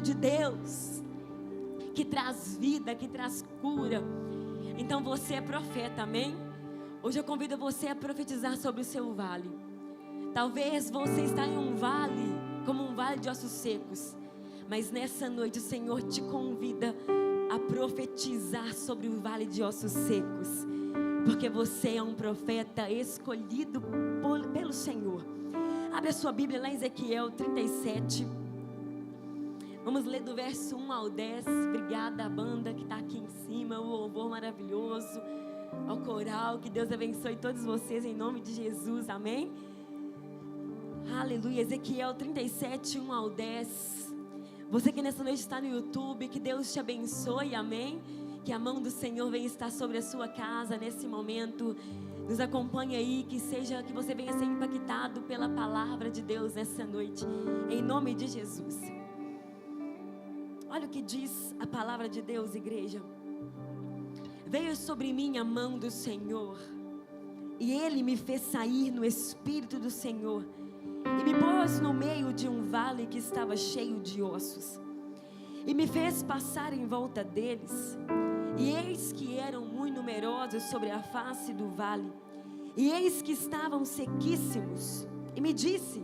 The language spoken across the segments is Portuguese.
de Deus, que traz vida, que traz cura. Então você é profeta, amém? Hoje eu convido você a profetizar sobre o seu vale. Talvez você está em um vale, como um vale de ossos secos, mas nessa noite o Senhor te convida a profetizar sobre o vale de ossos secos, porque você é um profeta escolhido pelo Senhor. Abre a sua Bíblia lá em Ezequiel 37. Vamos ler do verso 1 ao 10. Obrigada à banda que está aqui em cima, o louvor maravilhoso, ao coral. Que Deus abençoe todos vocês em nome de Jesus, amém? Aleluia. Ezequiel 37, 1 ao 10. Você que nessa noite está no YouTube, que Deus te abençoe, amém? Que a mão do Senhor venha estar sobre a sua casa nesse momento. Nos acompanhe aí, que você venha ser impactado pela palavra de Deus nessa noite, em nome de Jesus. Olha o que diz a palavra de Deus, igreja. Veio sobre mim a mão do Senhor, e Ele me fez sair no Espírito do Senhor, e me pôs no meio de um vale que estava cheio de ossos, e me fez passar em volta deles, e eis que eram muito numerosos sobre a face do vale, e eis que estavam sequíssimos, e me disse: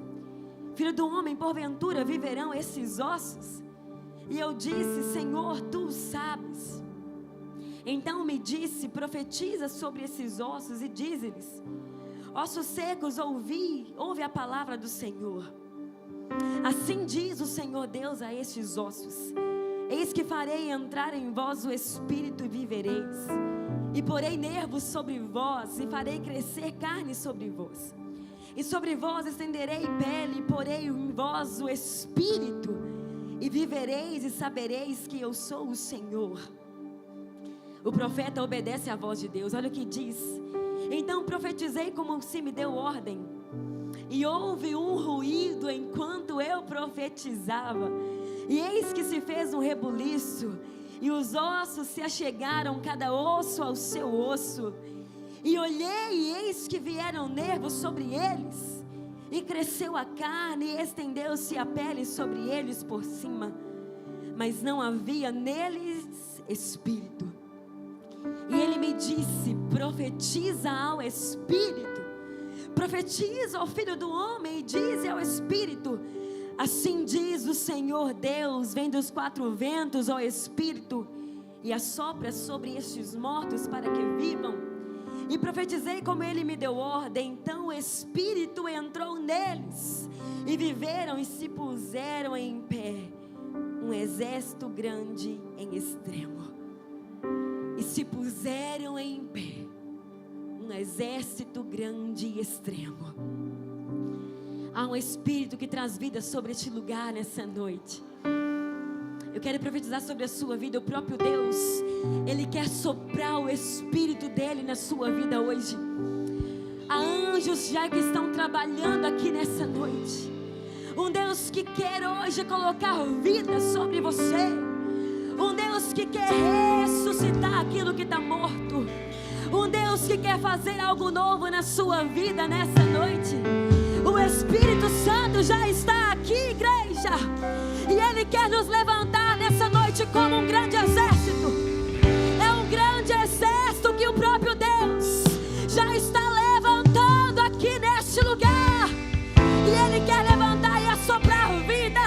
filho do homem, porventura viverão esses ossos? E eu disse: Senhor, tu sabes. Então me disse: profetiza sobre esses ossos e dize-lhes: ossos secos, ouve a palavra do Senhor. Assim diz o Senhor Deus a estes ossos: eis que farei entrar em vós o Espírito e vivereis, e porei nervos sobre vós, e farei crescer carne sobre vós, e sobre vós estenderei pele, e porei em vós o Espírito, e vivereis e sabereis que eu sou o Senhor. O profeta obedece à voz de Deus. Olha o que diz: então profetizei como se me deu ordem, e houve um ruído enquanto eu profetizava, e eis que se fez um rebuliço, e os ossos se achegaram, cada osso ao seu osso, e olhei, e eis que vieram nervos sobre eles, e cresceu a carne, e estendeu-se a pele sobre eles por cima, mas não havia neles espírito. E ele me disse: profetiza ao Espírito, profetiza ao Filho do Homem, e dize ao Espírito: assim diz o Senhor Deus, vem dos quatro ventos, ó Espírito, e assopra sobre estes mortos para que vivam. E profetizei como ele me deu ordem. Então o Espírito entrou neles, e viveram e se puseram em pé, um exército grande em extremo. E se puseram em pé, um exército grande e extremo. Há um Espírito que traz vida sobre este lugar nessa noite. Eu quero profetizar sobre a sua vida. O próprio Deus, Ele quer soprar o Espírito dEle na sua vida hoje. Há anjos já que estão trabalhando aqui nessa noite. Um Deus que quer hoje colocar vida sobre você. Um Deus que quer ressuscitar aquilo que está morto. Um Deus que quer fazer algo novo na sua vida nessa noite. O Espírito Santo já está aqui, igreja, e Ele quer nos levantar nessa noite como um grande exército. É um grande exército que o próprio Deus já está levantando aqui neste lugar, e Ele quer levantar e assoprar vida.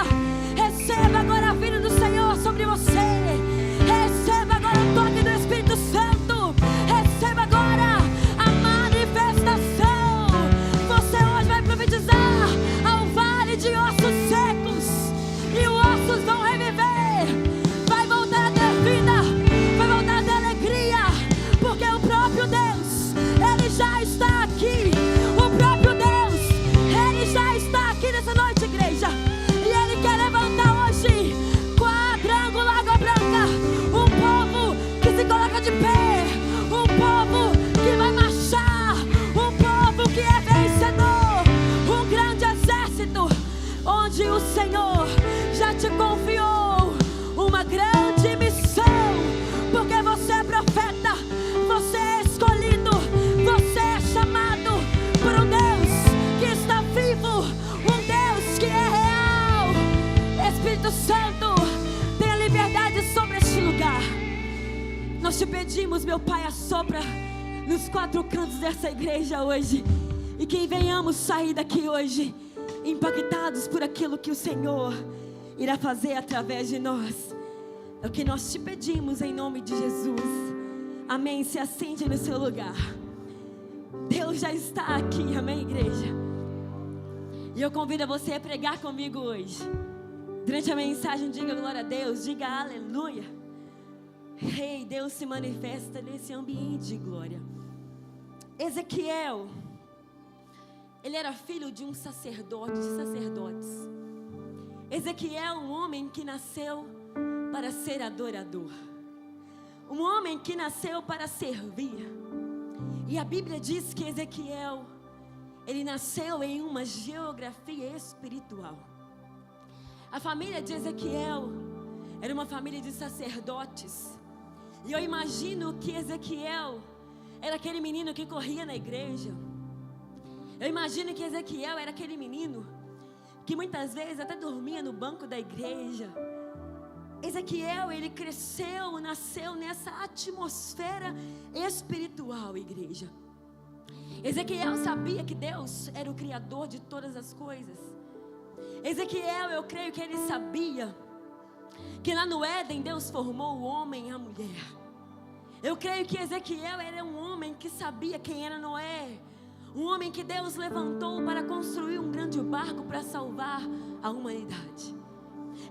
Receba agora a vida do Senhor sobre você. Receba agora o toque do Espírito Santo. Receba agora a manifestação. Você hoje vai profetizar ao vale de ossos secos, e os ossos vão reviver. Vai voltar a ter Nós te pedimos, meu Pai, assopra nos 4 cantos dessa igreja hoje. E que venhamos sair daqui hoje impactados por aquilo que o Senhor irá fazer através de nós. É o que nós te pedimos em nome de Jesus. Amém. Se assente no seu lugar. Deus já está aqui, amém, igreja? E eu convido você a pregar comigo hoje. Durante a mensagem, diga glória a Deus, diga aleluia. Ei, Deus se manifesta nesse ambiente de glória. Ezequiel, ele era filho de um sacerdote, de sacerdotes. Ezequiel, um homem que nasceu para ser adorador. Um homem que nasceu para servir. E a Bíblia diz que Ezequiel, ele nasceu em uma geografia espiritual. A família de Ezequiel era uma família de sacerdotes. E eu imagino que Ezequiel era aquele menino que corria na igreja. Eu imagino que Ezequiel era aquele menino que muitas vezes até dormia no banco da igreja. Ezequiel, ele cresceu, nasceu nessa atmosfera espiritual, igreja. Ezequiel sabia que Deus era o Criador de todas as coisas. Ezequiel, eu creio que ele sabia que lá no Éden Deus formou o homem e a mulher. Eu creio que Ezequiel era um homem que sabia quem era Noé. Um homem que Deus levantou para construir um grande barco para salvar a humanidade.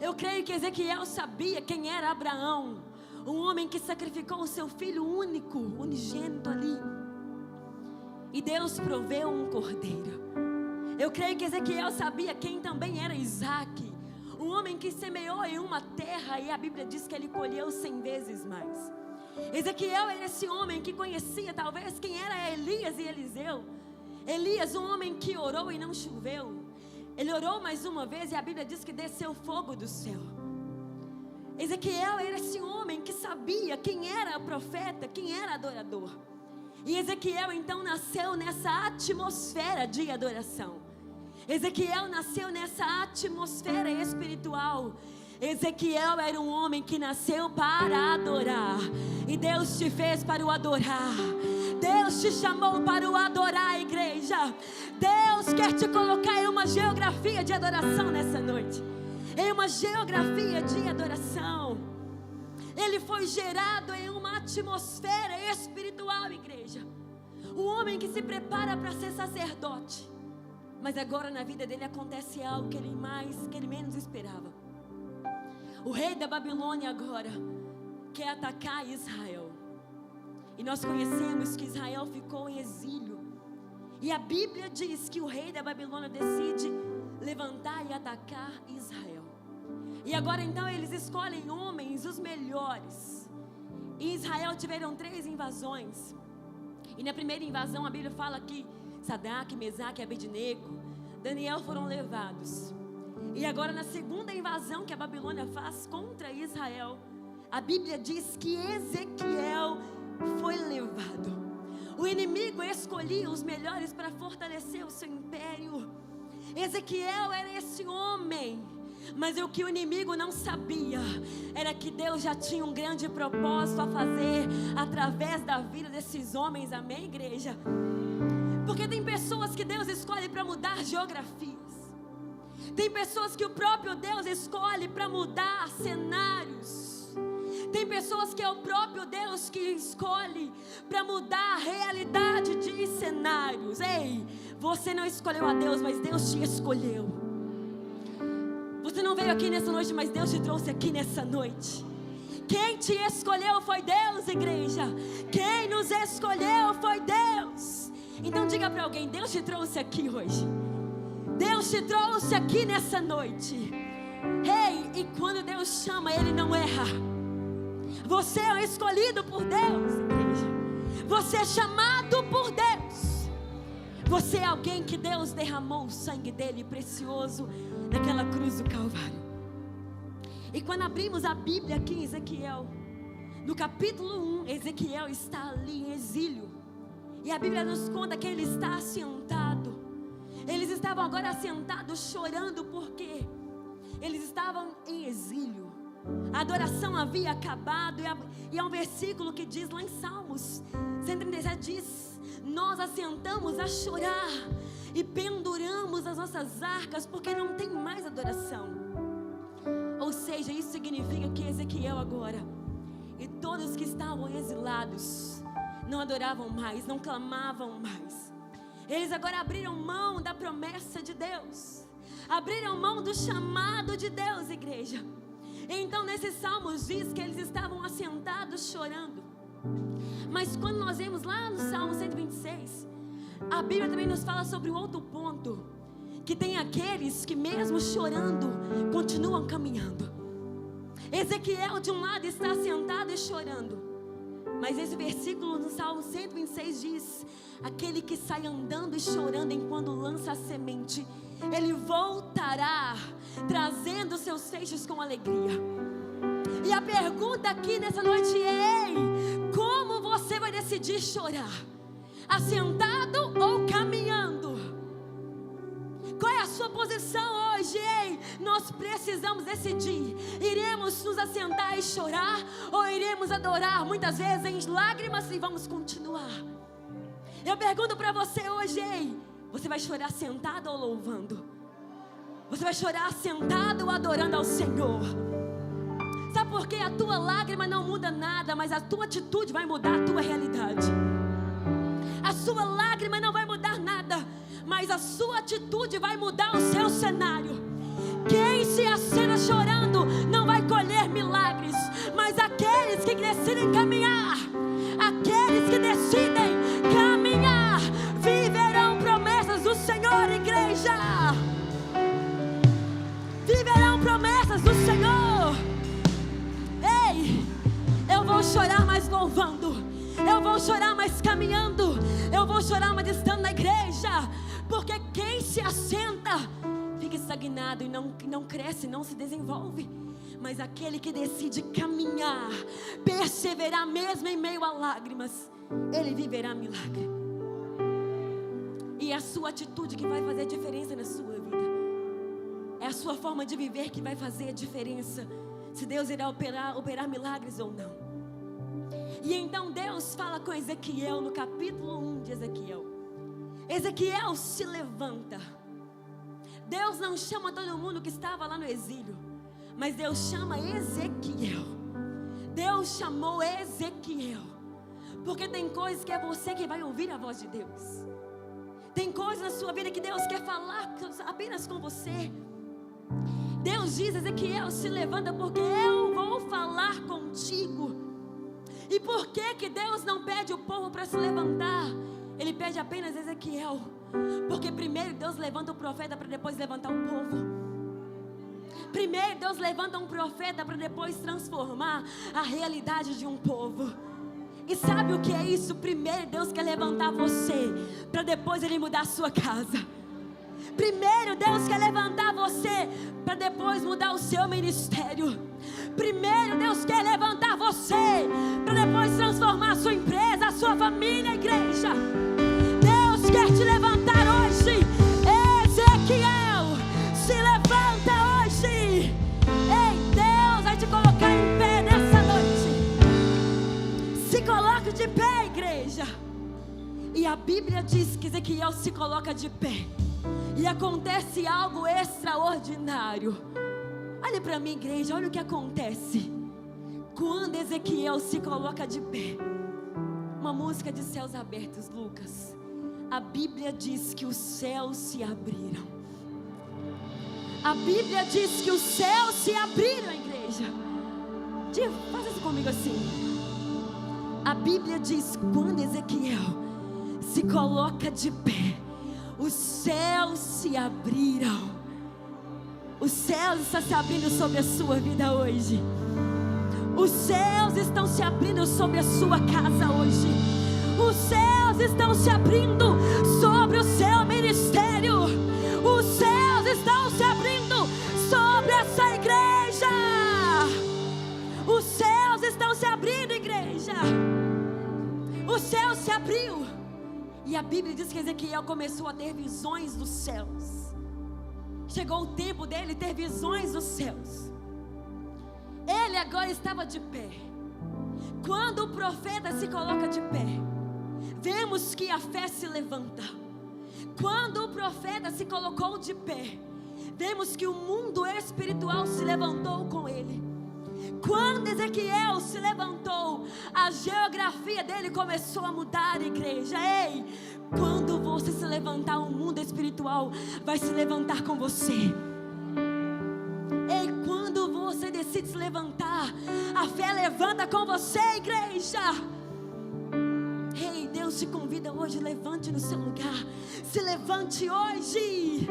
Eu creio que Ezequiel sabia quem era Abraão. Um homem que sacrificou o seu filho único, unigênito ali. E Deus proveu um cordeiro. Eu creio que Ezequiel sabia quem também era Isaac. Um homem que semeou em uma terra e a Bíblia diz que ele colheu 100 vezes mais. Ezequiel era esse homem que conhecia talvez quem era Elias e Eliseu. Elias, um homem que orou e não choveu. Ele orou mais uma vez e a Bíblia diz que desceu fogo do céu. Ezequiel era esse homem que sabia quem era profeta, quem era adorador. E Ezequiel então nasceu nessa atmosfera de adoração. Ezequiel nasceu nessa atmosfera espiritual. Ezequiel era um homem que nasceu para adorar. E Deus te fez para o adorar. Deus te chamou para o adorar, igreja. Deus quer te colocar em uma geografia de adoração nessa noite. Em uma geografia de adoração. Ele foi gerado em uma atmosfera espiritual, igreja. Um homem que se prepara para ser sacerdote. Mas agora na vida dele acontece algo que ele menos esperava. O rei da Babilônia agora quer atacar Israel. E nós conhecemos que Israel ficou em exílio. E a Bíblia diz que o rei da Babilônia decide levantar e atacar Israel. E agora então eles escolhem homens, os melhores. Em Israel tiveram 3 invasões. E na primeira invasão a Bíblia fala que Sadraque, Mesaque e Abednego, Daniel foram levados. E agora na segunda invasão que a Babilônia faz contra Israel, a Bíblia diz que Ezequiel foi levado. O inimigo escolhia os melhores para fortalecer o seu império. Ezequiel era esse homem. Mas o que o inimigo não sabia era que Deus já tinha um grande propósito a fazer através da vida desses homens, amém, igreja? Porque tem pessoas que Deus escolhe para mudar geografias. Tem pessoas que o próprio Deus escolhe para mudar cenários. Tem pessoas que é o próprio Deus que escolhe para mudar a realidade de cenários. Ei, você não escolheu a Deus, mas Deus te escolheu. Você não veio aqui nessa noite, mas Deus te trouxe aqui nessa noite. Quem te escolheu foi Deus, igreja. Quem nos escolheu foi Deus. Então diga para alguém, Deus te trouxe aqui hoje. Deus te trouxe aqui nessa noite. Ei, e quando Deus chama, Ele não erra. Você é escolhido por Deus, igreja. Você é chamado por Deus. Você é alguém que Deus derramou o sangue dele precioso naquela cruz do Calvário. E quando abrimos a Bíblia aqui em Ezequiel, no capítulo 1, Ezequiel está ali em exílio. E a Bíblia nos conta que ele está assentado. Eles estavam agora assentados chorando porque eles estavam em exílio. A adoração havia acabado. E há um versículo que diz lá em Salmos 137, diz: nós assentamos a chorar e penduramos as nossas arcas, porque não tem mais adoração. Ou seja, isso significa que Ezequiel agora e todos que estavam exilados não adoravam mais, não clamavam mais. Eles agora abriram mão da promessa de Deus, abriram mão do chamado de Deus, igreja. Então nesses salmos diz que eles estavam assentados chorando. Mas quando nós vemos lá no Salmo 126, a Bíblia também nos fala sobre um outro ponto, que tem aqueles que mesmo chorando continuam caminhando. Ezequiel de um lado está sentado e chorando, mas esse versículo no Salmo 126 diz: aquele que sai andando e chorando enquanto lança a semente, ele voltará trazendo seus feixes com alegria. E a pergunta aqui nessa noite é: ei, como você vai decidir chorar? Assentado ou caminhando? Qual é a sua posição hoje? Ei, nós precisamos decidir. Iremos nos assentar e chorar, ou iremos adorar, muitas vezes em lágrimas, e vamos continuar? Eu pergunto para você hoje: ei, você vai chorar sentado ou louvando? Você vai chorar sentado ou adorando ao Senhor? Sabe por quê? A tua lágrima não muda nada, mas a tua atitude vai mudar a tua realidade. A sua lágrima não vai mudar nada, mas a sua atitude vai mudar o seu cenário. Quem se acena chorando não vai colher milagres, mas aqueles que decidem caminhar, aqueles que decidem caminhar, viverão promessas do Senhor, igreja. Viverão promessas do Senhor. Ei, eu vou chorar mais louvando, eu vou chorar mais caminhando, eu vou chorar mais estando na igreja, porque quem se assenta fica estagnado e não cresce, não se desenvolve. Mas aquele que decide caminhar, perseverar mesmo em meio a lágrimas, ele viverá milagre. E é a sua atitude que vai fazer diferença na sua vida. É a sua forma de viver que vai fazer a diferença, se Deus irá operar milagres ou não. E então Deus fala com Ezequiel no capítulo 1 de Ezequiel. Ezequiel se levanta. Deus não chama todo mundo que estava lá no exílio, mas Deus chama Ezequiel. Deus chamou Ezequiel, porque tem coisas que é você que vai ouvir a voz de Deus. Tem coisas na sua vida que Deus quer falar apenas com você. Deus diz: Ezequiel, se levanta, porque eu vou falar contigo. E por que Deus não pede o povo para se levantar? Ele pede apenas Ezequiel, porque primeiro Deus levanta o profeta para depois levantar o povo. Primeiro Deus levanta um profeta para depois transformar a realidade de um povo. E sabe o que é isso? Primeiro Deus quer levantar você para depois Ele mudar a sua casa. Primeiro Deus quer levantar você para depois mudar o seu ministério. Primeiro Deus quer levantar você para depois transformar a sua empresa, a sua família, a igreja. Deus quer te levantar hoje. Ezequiel, se levanta hoje. Ei, Deus vai te colocar em pé nessa noite. Se coloque de pé, igreja. E a Bíblia diz que Ezequiel se coloca de pé e acontece algo extraordinário. Olha para mim, igreja, olha o que acontece quando Ezequiel se coloca de pé. Uma música de céus abertos, Lucas. A Bíblia diz que os céus se abriram. A Bíblia diz que os céus se abriram, igreja. Faça isso comigo assim. A Bíblia diz que quando Ezequiel se coloca de pé, os céus se abriram. Os céus estão se abrindo sobre a sua vida hoje. Os céus estão se abrindo sobre a sua casa hoje. Os céus estão se abrindo sobre o seu ministério. Os céus estão se abrindo sobre essa igreja. Os céus estão se abrindo, igreja. O céu se abriu. E a Bíblia diz que Ezequiel começou a ter visões dos céus. Chegou o tempo dele ter visões dos céus. Ele ele agora estava de pé. Quando o profeta se coloca de pé, vemos que a fé se levanta. Quando o profeta se colocou de pé, vemos que o mundo espiritual se levantou com ele. Quando Ezequiel se levantou, a geografia dele começou a mudar, igreja. Ei, quando você se levantar, o mundo espiritual vai se levantar com você. Ei, quando você decide se levantar, a fé levanta com você, igreja. Ei, Deus te convida hoje, levante no seu lugar. Se levante hoje.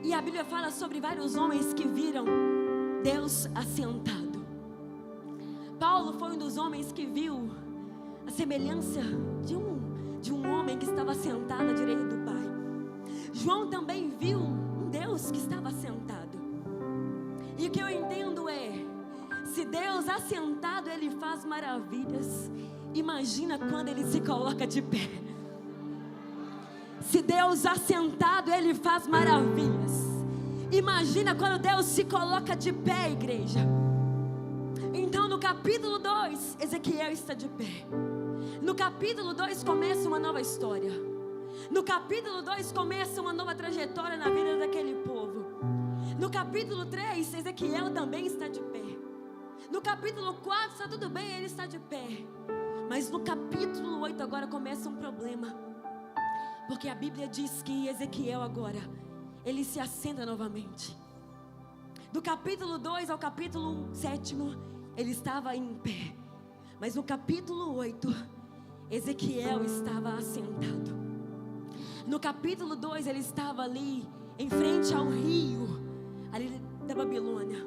E a Bíblia fala sobre vários homens que viram Deus assentado. Paulo foi um dos homens que viu a semelhança de um homem que estava sentado à direita do Pai. João também viu um Deus que estava sentado. E o que eu entendo é, se Deus assentado ele faz maravilhas, imagina quando ele se coloca de pé. Se Deus assentado ele faz maravilhas, imagina quando Deus se coloca de pé, igreja. Então no capítulo 2, Ezequiel está de pé. No capítulo 2 começa uma nova história. No capítulo 2 começa uma nova trajetória na vida daquele povo. No capítulo 3, Ezequiel também está de pé. No capítulo 4 está tudo bem, ele está de pé. Mas no capítulo 8 agora começa um problema. Porque a Bíblia diz que Ezequiel agora, ele se assenta novamente. Do capítulo 2 ao capítulo 7, ele estava em pé. Mas no capítulo 8, Ezequiel estava assentado. No capítulo 2, ele estava ali, em frente ao rio, ali da Babilônia.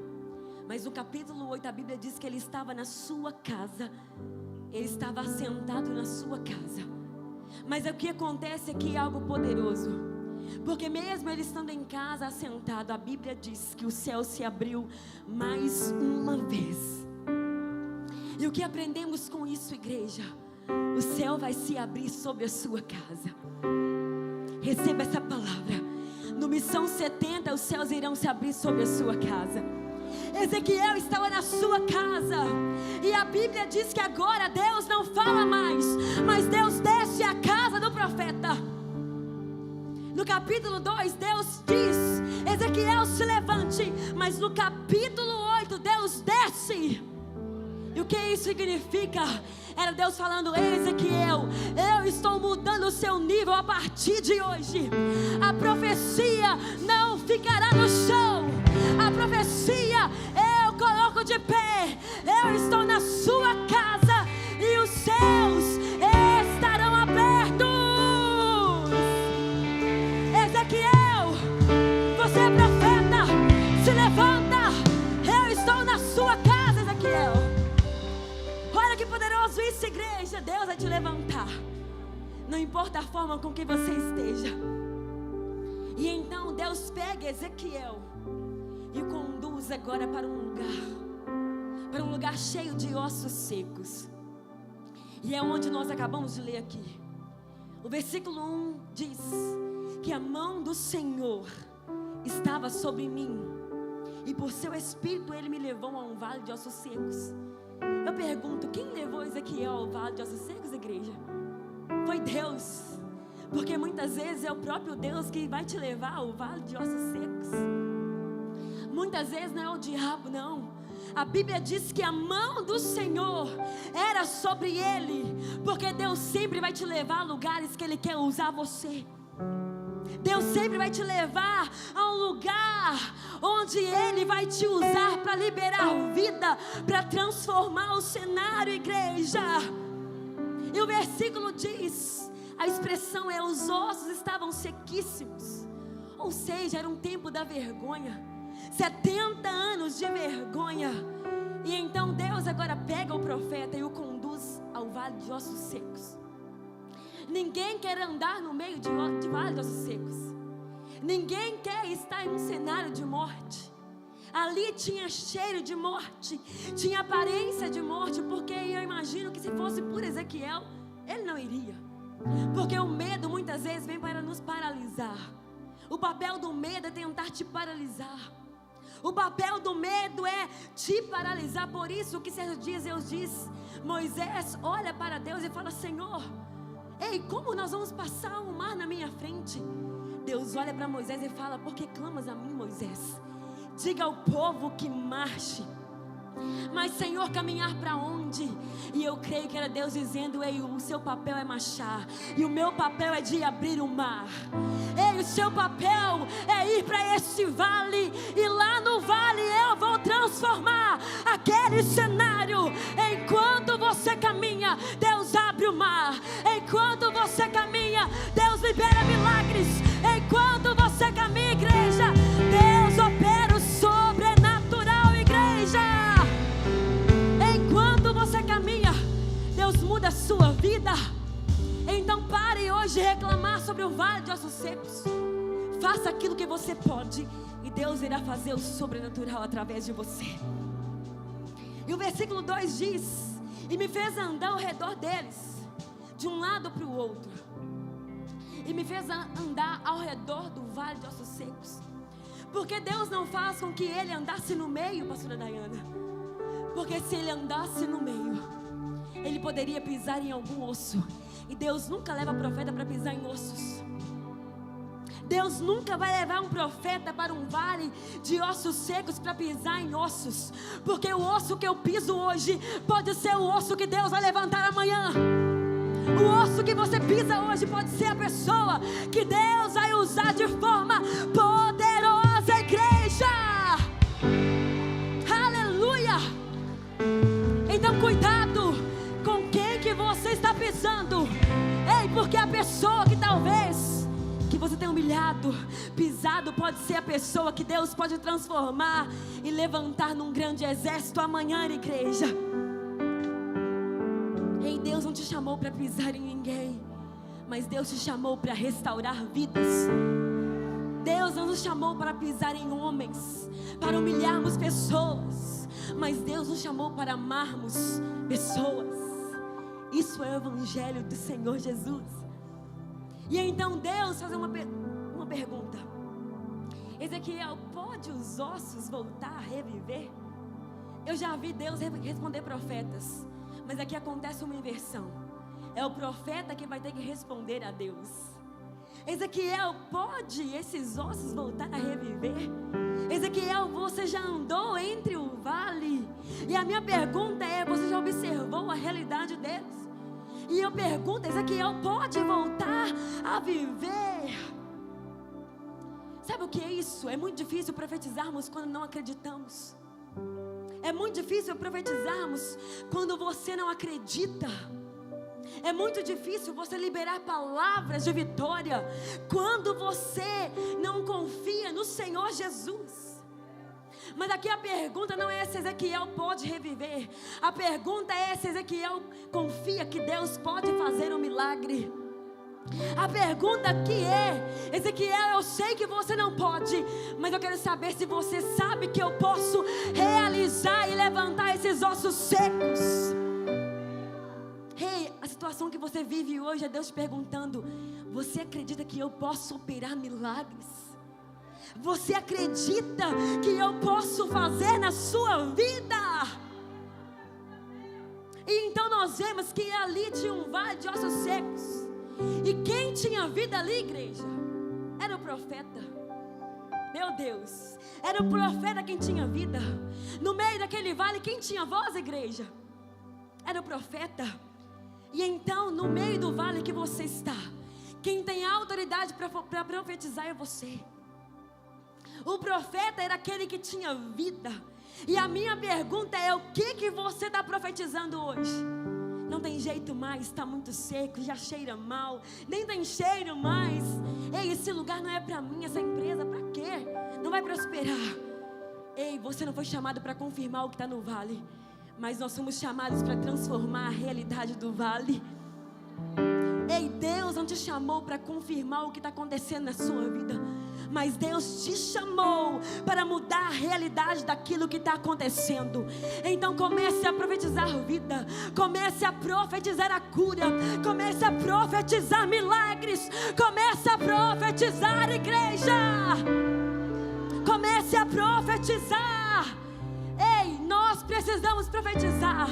Mas no capítulo 8, a Bíblia diz que ele estava na sua casa. Ele estava assentado na sua casa. Mas o que acontece aqui é algo poderoso. Porque mesmo ele estando em casa assentado, a Bíblia diz que o céu se abriu mais uma vez. E o que aprendemos com isso, igreja? O céu vai se abrir sobre a sua casa. Receba essa palavra. No Missão 70, os céus irão se abrir sobre a sua casa. Ezequiel estava na sua casa. E a Bíblia diz que agora Deus não fala mais, mas Deus desce à casa do profeta. No capítulo 2, Deus diz: Ezequiel, se levante. Mas no capítulo 8, Deus desce. E o que isso significa? Era Deus falando: Ezequiel, eu estou mudando o seu nível a partir de hoje. A profecia não ficará no chão. A profecia eu coloco de pé. Eu estou na sua casa e os céus estarão abertos. Ezequiel, você é profeta, se levanta. Eu estou na sua casa, Ezequiel. Olha que poderoso isso, igreja. Deus vai te levantar, não importa a forma com que você esteja. E então Deus pega Ezequiel e o conduz agora para um lugar cheio de ossos secos. E é onde nós acabamos de ler aqui. O versículo 1 diz que a mão do Senhor estava sobre mim, e por seu espírito ele me levou a um vale de ossos secos. Eu pergunto, quem levou Ezequiel ao vale de ossos secos, igreja? Foi Deus. Porque muitas vezes é o próprio Deus que vai te levar ao vale de ossos secos. Muitas vezes não é o diabo, não. A Bíblia diz que a mão do Senhor era sobre ele, porque Deus sempre vai te levar a lugares que Ele quer usar você. Deus sempre vai te levar a um lugar onde Ele vai te usar para liberar vida, para transformar o cenário, igreja. E o versículo diz, a expressão é: os ossos estavam sequíssimos. Ou seja, era um tempo da vergonha. 70 anos de vergonha. E então Deus agora pega o profeta e o conduz ao vale de ossos secos. Ninguém quer andar no meio de vale de ossos secos. Ninguém quer estar em um cenário de morte. Ali tinha cheiro de morte, tinha aparência de morte, porque eu imagino que se fosse por Ezequiel, ele não iria. Porque o medo muitas vezes vem para nos paralisar. O papel do medo é tentar te paralisar. O papel do medo é te paralisar. Por isso que certo dia Deus diz, Moisés olha para Deus e fala: Senhor, ei, como nós vamos passar um mar na minha frente? Deus olha para Moisés e fala: por que clamas a mim, Moisés? Diga ao povo que marche. Mas Senhor, caminhar para onde? E eu creio que era Deus dizendo: ei, o seu papel é marchar, e o meu papel é de abrir o mar. Ei, o seu papel é ir para este vale, e lá no vale eu vou transformar aquele cenário. Enquanto você caminha, Deus abre o mar. Enquanto você caminha, Deus libera milagres. Enquanto você caminha, igreja, Deus opera o sobrenatural, igreja. Enquanto você caminha, Deus muda a sua vida. Então pare hoje de reclamar sobre o vale de ossos secos. Faça aquilo que você pode, e Deus irá fazer o sobrenatural através de você. E o versículo 2 diz: e me fez andar ao redor deles, de um lado para o outro. E me fez andar ao redor do vale de ossos secos. Porque Deus não faz com que ele andasse no meio, pastora Dayana. Porque se ele andasse no meio, ele poderia pisar em algum osso. E Deus nunca leva profeta para pisar em ossos. Deus nunca vai levar um profeta para um vale de ossos secos para pisar em ossos. Porque o osso que eu piso hoje pode ser o osso que Deus vai levantar amanhã. O osso que você pisa hoje pode ser a pessoa que Deus vai usar de forma poderosa, igreja. Aleluia. Então cuidado com quem que você está pisando. Ei, porque a pessoa que talvez que você tenha humilhado, pisado, pode ser a pessoa que Deus pode transformar e levantar num grande exército amanhã, igreja. Ei, Deus não te chamou para pisar em ninguém, mas Deus te chamou para restaurar vidas. Deus não nos chamou para pisar em homens, para humilharmos pessoas, mas Deus nos chamou para amarmos pessoas. Isso é o evangelho do Senhor Jesus. E então Deus faz uma pergunta: Ezequiel, pode os ossos voltar a reviver? Eu já vi Deus responder profetas, mas aqui acontece uma inversão. É o profeta que vai ter que responder a Deus. Ezequiel, pode esses ossos voltar a reviver? Ezequiel, você já andou entre o vale? E a minha pergunta é: você já observou a realidade deles? E eu pergunto: Ezequiel, pode voltar a viver? Sabe o que é isso? É muito difícil profetizarmos quando não acreditamos. É muito difícil profetizarmos quando você não acredita. É muito difícil você liberar palavras de vitória quando você não confia no Senhor Jesus. Mas aqui a pergunta não é se Ezequiel pode reviver. A pergunta é se Ezequiel confia que Deus pode fazer um milagre. A pergunta aqui é: Ezequiel, eu sei que você não pode, mas eu quero saber se você sabe que eu posso realizar e levantar esses ossos secos. Ei, a situação que você vive hoje é Deus te perguntando: você acredita que eu posso operar milagres? Você acredita que eu posso fazer na sua vida? E então nós vemos que ali tinha um vale de ossos secos. E quem tinha vida ali, igreja? Era o profeta. Meu Deus, era o profeta quem tinha vida. No meio daquele vale, quem tinha voz, igreja? Era o profeta. E então, no meio do vale que você está, quem tem autoridade para profetizar é você. O profeta era aquele que tinha vida. E a minha pergunta é: o que você está profetizando hoje? Não tem jeito mais, está muito seco, já cheira mal, nem tem cheiro mais. Ei, esse lugar não é para mim, essa empresa, para quê? Não vai prosperar. Ei, você não foi chamado para confirmar o que está no vale, mas nós somos chamados para transformar a realidade do vale. Ei, Deus não te chamou para confirmar o que está acontecendo na sua vida, mas Deus te chamou para mudar a realidade daquilo que está acontecendo. Então comece a profetizar vida, comece a profetizar a cura, comece a profetizar milagres, comece a profetizar, igreja. Comece a profetizar. Ei, nós precisamos profetizar.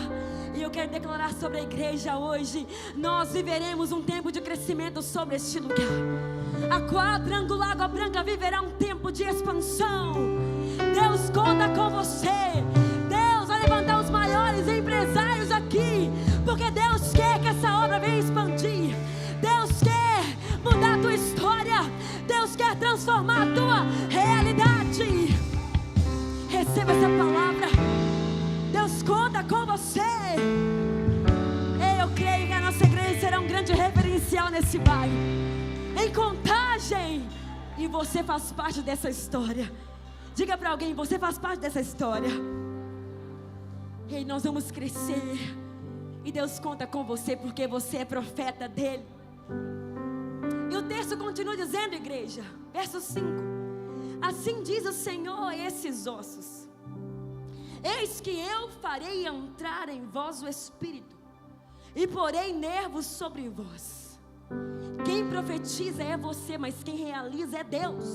E eu quero declarar sobre a igreja hoje: nós viveremos um tempo de crescimento sobre este lugar. A Quadrangular Água Branca viverá um tempo de expansão. Deus conta com você. Deus vai levantar os maiores empresários aqui, porque Deus quer que essa obra venha expandir. Deus quer mudar a tua história. Deus quer transformar a tua realidade. Receba essa palavra. Deus conta com você. Eu creio que a nossa igreja será um grande referencial nesse bairro, em Contagem. E você faz parte dessa história. Diga para alguém: você faz parte dessa história. E nós vamos crescer. E Deus conta com você, porque você é profeta dele. E o texto continua dizendo, igreja, verso 5: assim diz o Senhor a esses ossos: eis que eu farei entrar em vós o Espírito, e porei nervos sobre vós. Quem profetiza é você, mas quem realiza é Deus.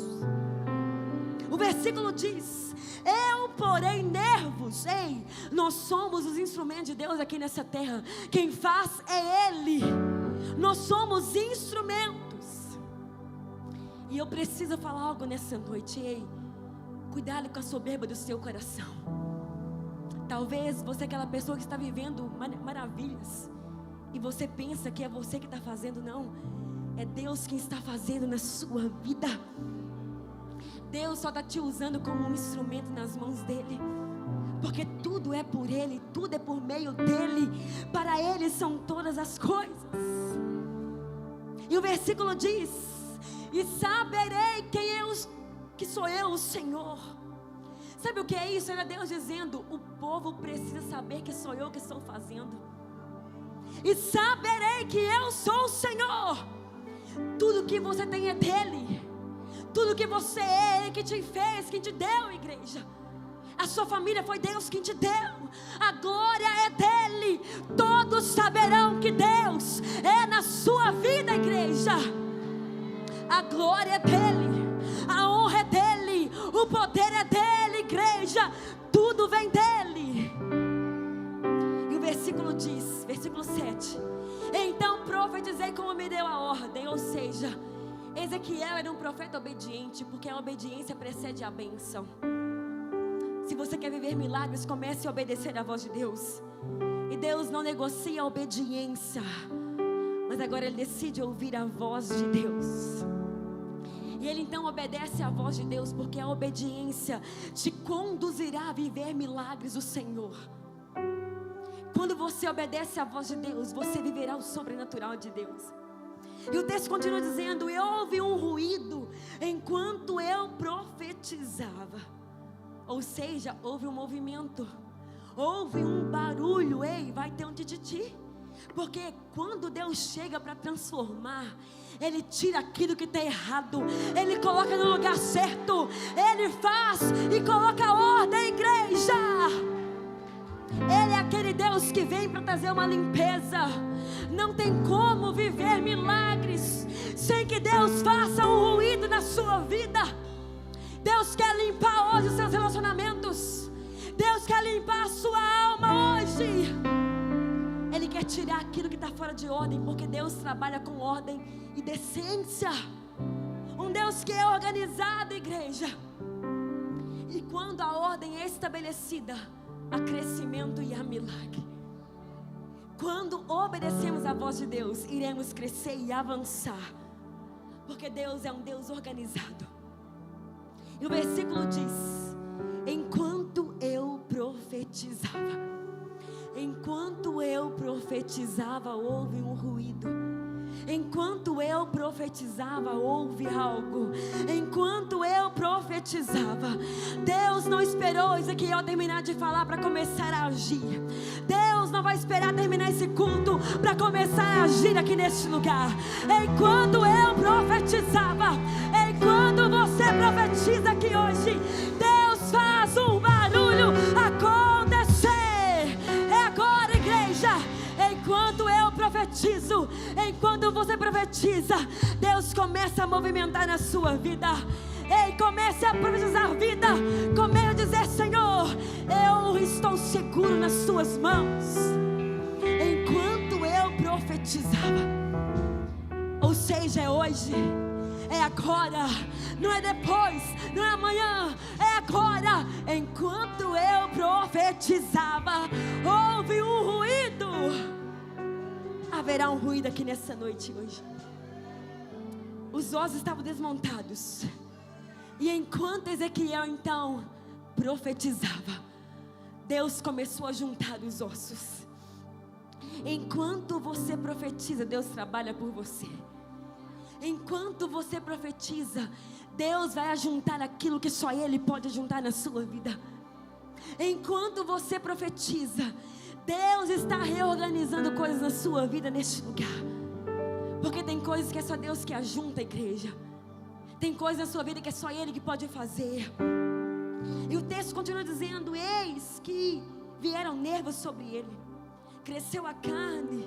O versículo diz: eu porei nervos. Ei, nós somos os instrumentos de Deus aqui nessa terra. Quem faz é Ele. Nós somos instrumentos. E eu preciso falar algo nessa noite. Ei, cuidado com a soberba do seu coração. Talvez você é aquela pessoa que está vivendo maravilhas, e você pensa que é você que está fazendo. Não, é Deus quem está fazendo na sua vida. Deus só está te usando como um instrumento nas mãos dEle, porque tudo é por Ele, tudo é por meio dEle. Para Ele são todas as coisas. E o versículo diz: e saberei que sou eu, o Senhor. Sabe o que é isso? Era Deus dizendo: o povo precisa saber que sou eu que estou fazendo. E saberei que eu sou o Senhor. Tudo que você tem é dEle. Tudo que você é Ele que te fez, quem te deu, igreja. A sua família foi Deus quem te deu. A glória é dEle. Todos saberão que Deus é na sua vida, igreja. A glória é dEle, a honra é dEle, o poder é dEle, igreja. Tudo vem dEle. E o versículo diz, versículo 7: então profetizei como me deu a ordem. Ou seja, Ezequiel era um profeta obediente, porque a obediência precede a bênção. Se você quer viver milagres, comece a obedecer à voz de Deus. E Deus não negocia a obediência, mas agora Ele decide ouvir a voz de Deus. E ele então obedece à voz de Deus, porque a obediência te conduzirá a viver milagres do Senhor. Quando você obedece à voz de Deus, você viverá o sobrenatural de Deus. E o texto continua dizendo: e houve um ruído enquanto eu profetizava. Ou seja, houve um movimento, houve um barulho. Ei, vai ter um tititi. Porque quando Deus chega para transformar, Ele tira aquilo que está errado, Ele coloca no lugar certo, Ele faz e coloca ordem, igreja. Ele é aquele Deus que vem para trazer uma limpeza. Não tem como viver milagres sem que Deus faça um ruído na sua vida. Deus quer limpar hoje os seus relacionamentos. Deus quer limpar a sua alma hoje. Ele quer tirar aquilo que está fora de ordem, porque Deus trabalha com ordem e decência. Um Deus que é organizado, igreja. E quando a ordem é estabelecida, há crescimento e há milagre. Quando obedecemos à voz de Deus, iremos crescer e avançar, porque Deus é um Deus organizado. E o versículo diz: enquanto eu profetizava, houve um ruído. Enquanto eu profetizava, houve algo. Enquanto eu profetizava, Deus não esperou Ezequiel terminar de falar para começar a agir. Deus não vai esperar terminar esse culto para começar a agir aqui neste lugar. Enquanto eu profetizava, enquanto você profetiza aqui hoje, Deus faz um barulho acontecer. É agora, igreja. Enquanto eu profetizo, enquanto você profetiza, Deus começa a movimentar na sua vida. Ei, comece a profetizar vida. Comece a dizer: Senhor, eu estou seguro nas suas mãos. Enquanto eu profetizava. Ou seja, é hoje, é agora, não é depois, não é amanhã, é agora. Enquanto eu profetizava, houve um ruído. Haverá um ruído aqui nessa noite hoje. Os ossos estavam desmontados. E enquanto Ezequiel então profetizava, Deus começou a juntar os ossos. Enquanto você profetiza, Deus trabalha por você. Enquanto você profetiza, Deus vai ajuntar aquilo que só Ele pode ajuntar na sua vida. Enquanto você profetiza, Deus está reorganizando coisas na sua vida neste lugar. Porque tem coisas que é só Deus que ajunta, igreja. Tem coisas na sua vida que é só Ele que pode fazer. E o texto continua dizendo: eis que vieram nervos sobre ele, cresceu a carne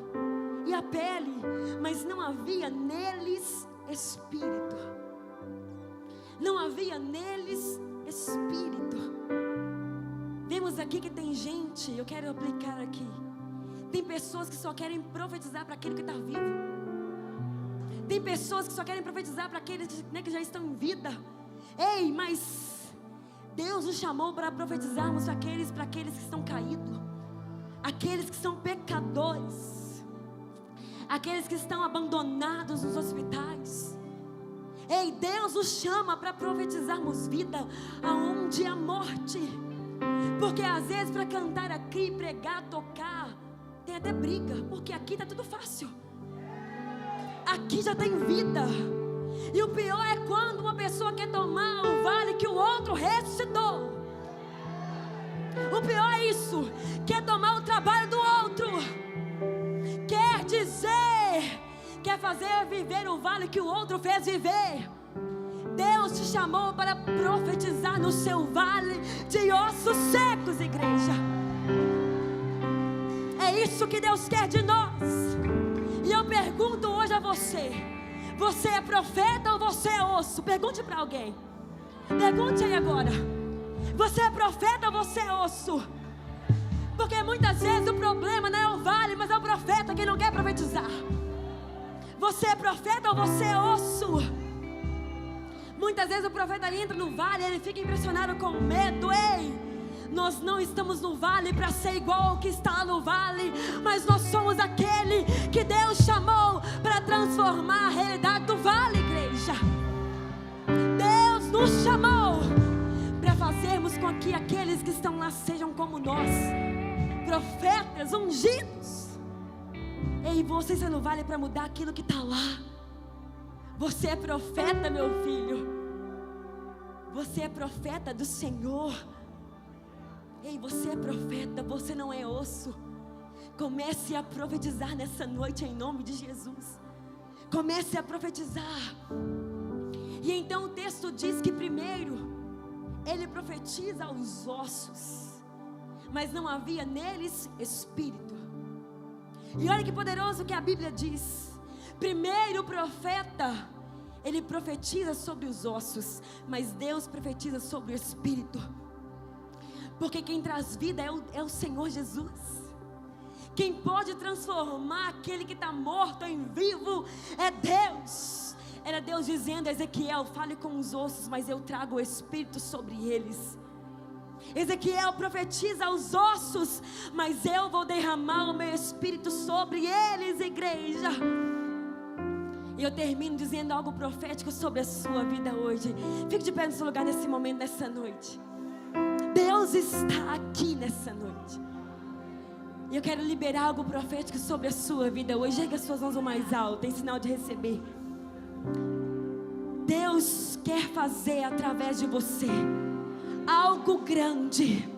e a pele, mas não havia neles espírito. Não havia neles espírito. Vemos aqui que tem gente, eu quero aplicar aqui, tem pessoas que só querem profetizar para aquele que está vivo. Tem pessoas que só querem profetizar para aqueles, né, que já estão em vida. Ei, mas Deus nos chamou para profetizarmos para aqueles que estão caídos, aqueles que são pecadores, aqueles que estão abandonados nos hospitais. Ei, Deus nos chama para profetizarmos vida aonde há morte. Porque às vezes para cantar aqui, pregar, tocar, tem até briga, porque aqui está tudo fácil. Aqui já tem vida. E o pior é quando uma pessoa quer tomar o vale que o outro ressuscitou. O pior é isso, quer tomar o trabalho do outro, quer dizer, quer fazer viver o vale que o outro fez viver. Deus te chamou para profetizar no seu vale de ossos secos, igreja. É isso que Deus quer de nós. E eu pergunto hoje a você: você é profeta ou você é osso? Pergunte para alguém. Pergunte aí agora: você é profeta ou você é osso? Porque muitas vezes o problema não é o vale, mas é o profeta que não quer profetizar. Você é profeta ou você é osso? Muitas vezes o profeta entra no vale e ele fica impressionado com medo. Ei, nós não estamos no vale para ser igual ao que está lá no vale, mas nós somos aquele que Deus chamou para transformar a realidade do vale, igreja. Deus nos chamou para fazermos com que aqueles que estão lá sejam como nós, profetas ungidos. Ei, você está no vale para mudar aquilo que está lá. Você é profeta, meu filho. Você é profeta do Senhor. Ei, você é profeta, você não é osso. Comece a profetizar nessa noite em nome de Jesus. Comece a profetizar. E então o texto diz que primeiro ele profetiza aos ossos, mas não havia neles espírito. E olha que poderoso que a Bíblia diz. Primeiro o profeta, ele profetiza sobre os ossos, mas Deus profetiza sobre o espírito. Porque quem traz vida é o Senhor Jesus. Quem pode transformar aquele que está morto em vivo é Deus. Era Deus dizendo a Ezequiel: fale com os ossos, mas eu trago o espírito sobre eles. Ezequiel profetiza aos ossos, mas eu vou derramar o meu espírito sobre eles, igreja. E eu termino dizendo algo profético sobre a sua vida hoje. Fique de pé no seu lugar nesse momento, nessa noite. Deus está aqui nessa noite. E eu quero liberar algo profético sobre a sua vida hoje. Erga as suas mãos o mais alto, em sinal de receber. Deus quer fazer através de você algo grande.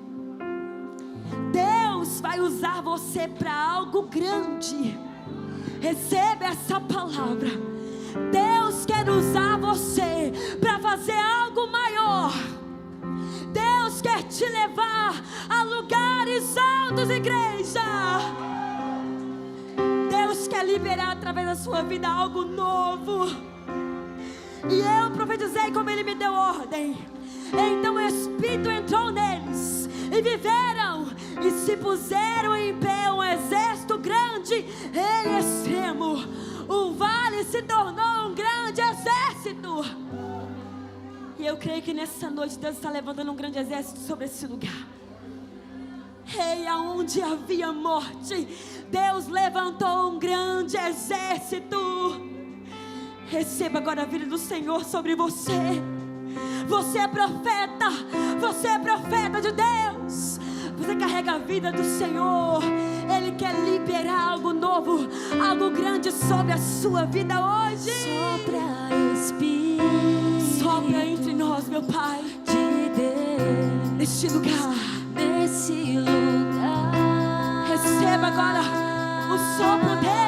Deus vai usar você para algo grande. Receba essa palavra. Deus quer usar você para fazer algo maior. Deus quer te levar a lugares altos, igreja. Deus quer liberar através da sua vida algo novo. E eu profetizei como Ele me deu ordem. Então o Espírito entrou neles e viveram e se puseram em pé um exército grande e extremo. O vale se tornou um grande exército. E eu creio que nessa noite Deus está levantando um grande exército sobre esse lugar. Ei, aonde havia morte, Deus levantou um grande exército. Receba agora a vida do Senhor sobre você. Você é profeta. Você é profeta de Deus. Você carrega a vida do Senhor. Ele quer liberar algo novo, algo grande sobre a sua vida hoje. Sopra, Espírito. Sopra entre nós, meu Pai, de Deus, neste lugar. nesse lugar. Receba agora o sopro dEle.